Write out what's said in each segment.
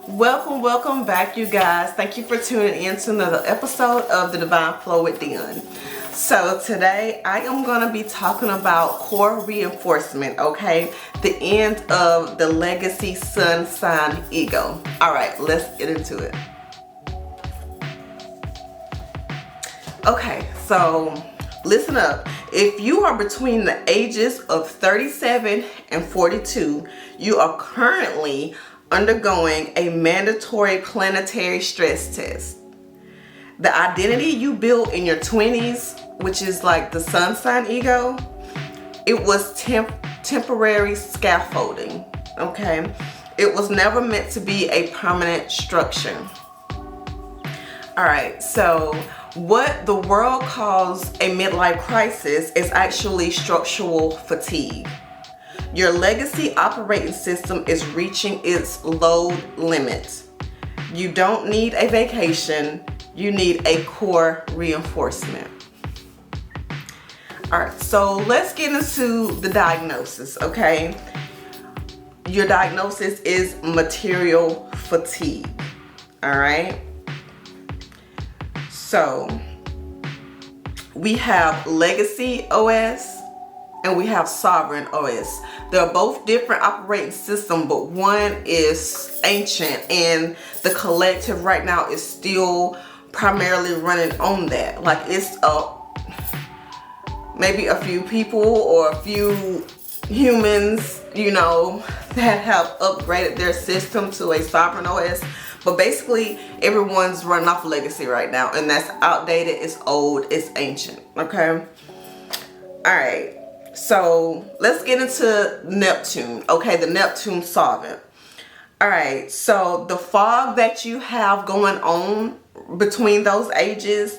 Welcome back, you guys. Thank you for tuning in to another episode of the Divine Flow with Dionne. So today I am going to be talking about core reinforcement, okay? The end of the legacy sun sign ego. All right, let's get into it. Okay, so listen up. If you are between the ages of 37 and 42, you are currently undergoing a mandatory planetary stress test. The identity you built in your 20s, which is like the sun sign ego, it was temporary scaffolding, okay? It was never meant to be a permanent structure. All right, so what the world calls a midlife crisis is actually structural fatigue. Your legacy operating system is reaching its load limit. You don't need a vacation, you need a core reinforcement. All right, so let's get into the diagnosis, okay? Your diagnosis is material fatigue, all right? So we have legacy OS and we have sovereign OS. They're both different operating systems, but one is ancient and the collective right now is still primarily running on that. Like it's maybe a few people or a few humans, that have upgraded their system to a sovereign OS. But basically, everyone's running off legacy right now, and that's outdated, it's old, it's ancient, okay? All right, so let's get into Neptune, okay, the Neptune Solvent. All right, so the fog that you have going on between those ages,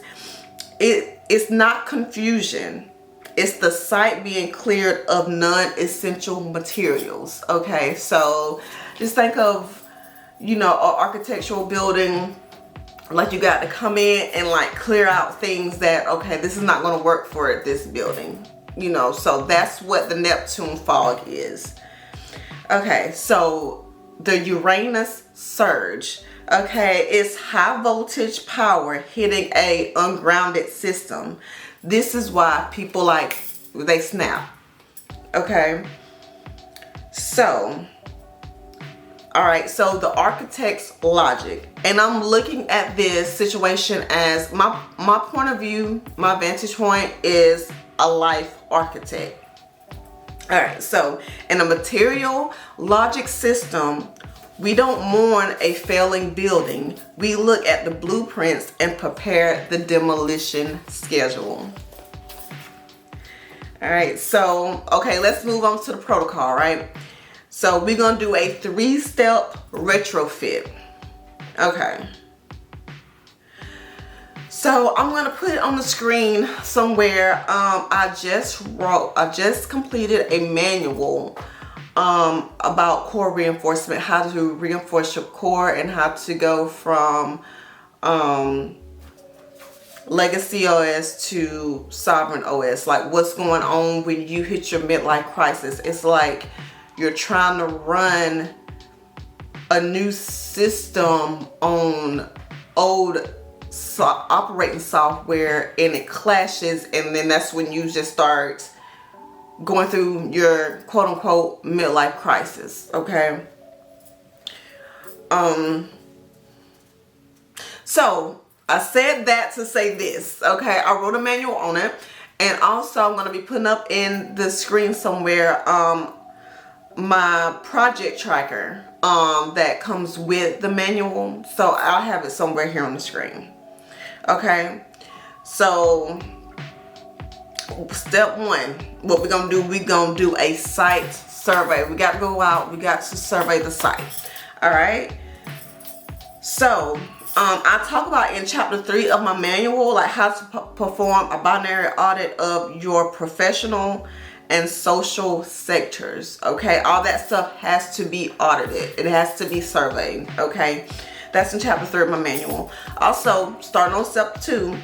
it's not confusion. It's the site being cleared of non-essential materials, okay? So just think of an architectural building, like you got to come in and like clear out things that, okay, this is not going to work for this building, so that's what the Neptune fog is. Okay, so the Uranus surge, okay, it's high voltage power hitting a ungrounded system. This is why people they snap, okay? So all right, so the architect's logic, and I'm looking at this situation as my point of view, my vantage point is a life architect. All right, so in a material logic system, we don't mourn a failing building. We look at the blueprints and prepare the demolition schedule. All right, so, okay, let's move on to the protocol, right? So we're going to do a 3-step retrofit. Okay. So I'm going to put it on the screen somewhere. I just completed a manual about core reinforcement, how to reinforce your core and how to go from legacy OS to sovereign OS. Like what's going on when you hit your midlife crisis. It's like you're trying to run a new system on old operating software and it clashes, and then that's when you just start going through your quote-unquote midlife crisis, okay? So I said that to say this, okay? I wrote a manual on it, and also I'm going to be putting up in the screen somewhere my project tracker that comes with the manual, so I'll have it somewhere here on the screen. Okay, so step one, what we're gonna do a site survey. We got to go out, we got to survey the site. All right, so I talk about in chapter 3 of my manual, like how to perform a binary audit of your professional and social sectors. Okay, all that stuff has to be audited. It has to be surveyed. Okay, that's in chapter 3 of my manual. Also, starting on step 2,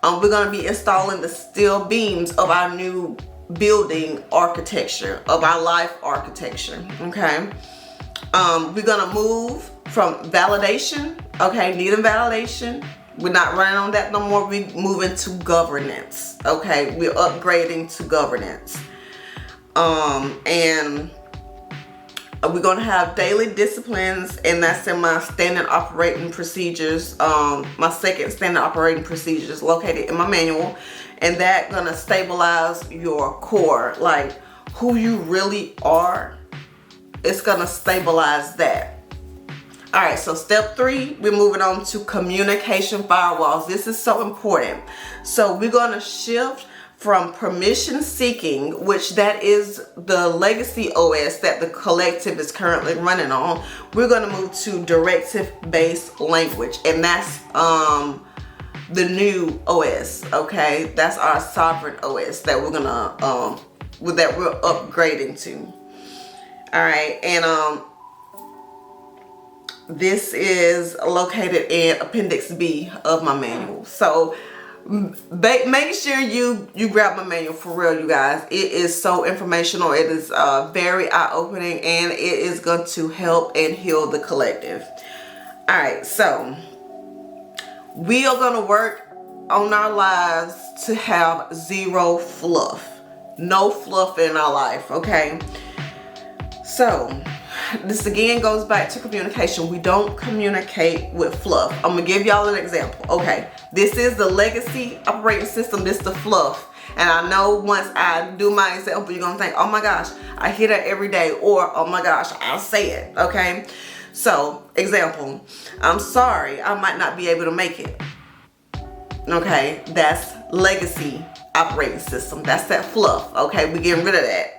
we're going to be installing the steel beams of our new building architecture, of our life architecture. Okay, We're gonna move from validation, okay, needing validation. We're not running on that no more. We're moving to governance, okay? We're upgrading to governance. And we're gonna have daily disciplines, and that's in my standard operating procedures. My second standard operating procedures located in my manual, and that gonna stabilize your core, like who you really are. It's gonna stabilize that. All right, so step 3, we're moving on to communication firewalls. This is so important. So we're gonna shift from permission seeking, which that is the legacy OS that the collective is currently running on. We're gonna move to directive based language, and that's the new OS, okay? That's our sovereign OS that we're gonna that we're upgrading to. All right, and this is located in Appendix B of my manual. So make sure you grab my manual for real, you guys. It is so informational. It is very eye-opening, and it is going to help and heal the collective. All right, so we are going to work on our lives to have zero fluff. No fluff in our life, okay? So this again goes back to communication. We don't communicate with fluff. I'm gonna give y'all an example. Okay, this is the legacy operating system. This is the fluff. And I know once I do my example, you're gonna think, oh my gosh, I hear that every day, or oh my gosh, I'll say it, okay? So, example, I'm sorry, I might not be able to make it. Okay, that's legacy operating system. That's that fluff, okay? We're getting rid of that.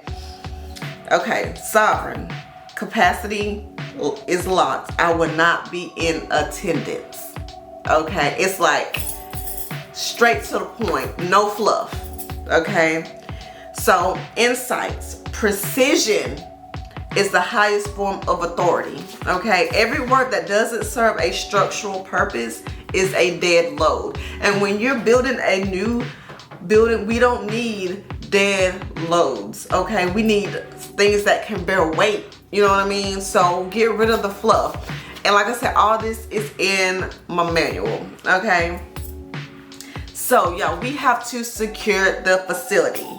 Okay, sovereign. Capacity is locked. I will not be in attendance. Okay, it's like straight to the point, no fluff. Okay, so insights, precision is the highest form of authority. Okay, every word that doesn't serve a structural purpose is a dead load. And when you're building a new building, we don't need dead loads. Okay, we need things that can bear weight. You know what I mean? So get rid of the fluff. And like I said, all this is in my manual, okay? So y'all, we have to secure the facility.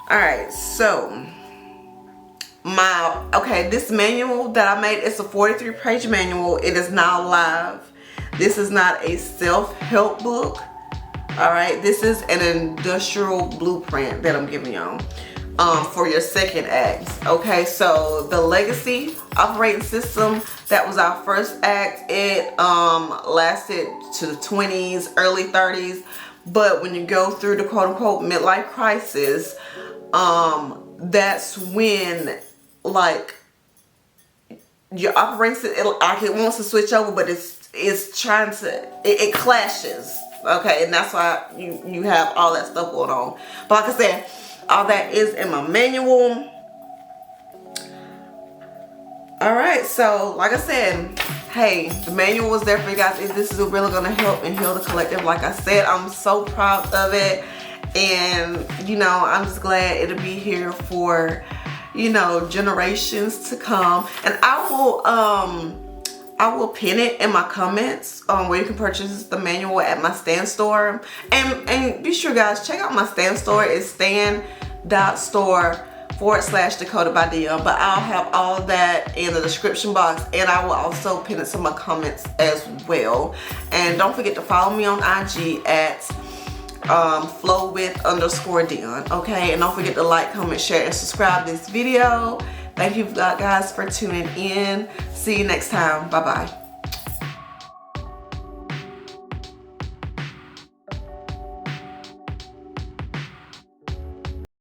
All right, so this manual that I made, it's a 43-page manual. It is now live. This is not a self-help book. All right, this is an industrial blueprint that I'm giving y'all. For your second act. Okay, so the legacy operating system, that was our first act. It lasted to the 20s, early 30s. But when you go through the quote-unquote midlife crisis, that's when like your operating system, it wants to switch over, but it's trying to, it clashes. Okay, and that's why you have all that stuff going on. But like I said, all that is in my manual. All right, so like I said, hey, the manual was there for you guys. If this is really gonna help and heal the collective, like I said, I'm so proud of it. And you know, I'm just glad it'll be here for, you know, generations to come. And I will pin it in my comments where you can purchase the manual at my Stan store. And be sure, guys, check out my Stan store. It's stan.store/Decoded by Dionne. But I'll have all that in the description box, and I will also pin it to my comments as well. And don't forget to follow me on IG at flowwith_Dionne. Okay, and don't forget to like, comment, share, and subscribe this video. Thank you guys for tuning in. See you next time. Bye-bye.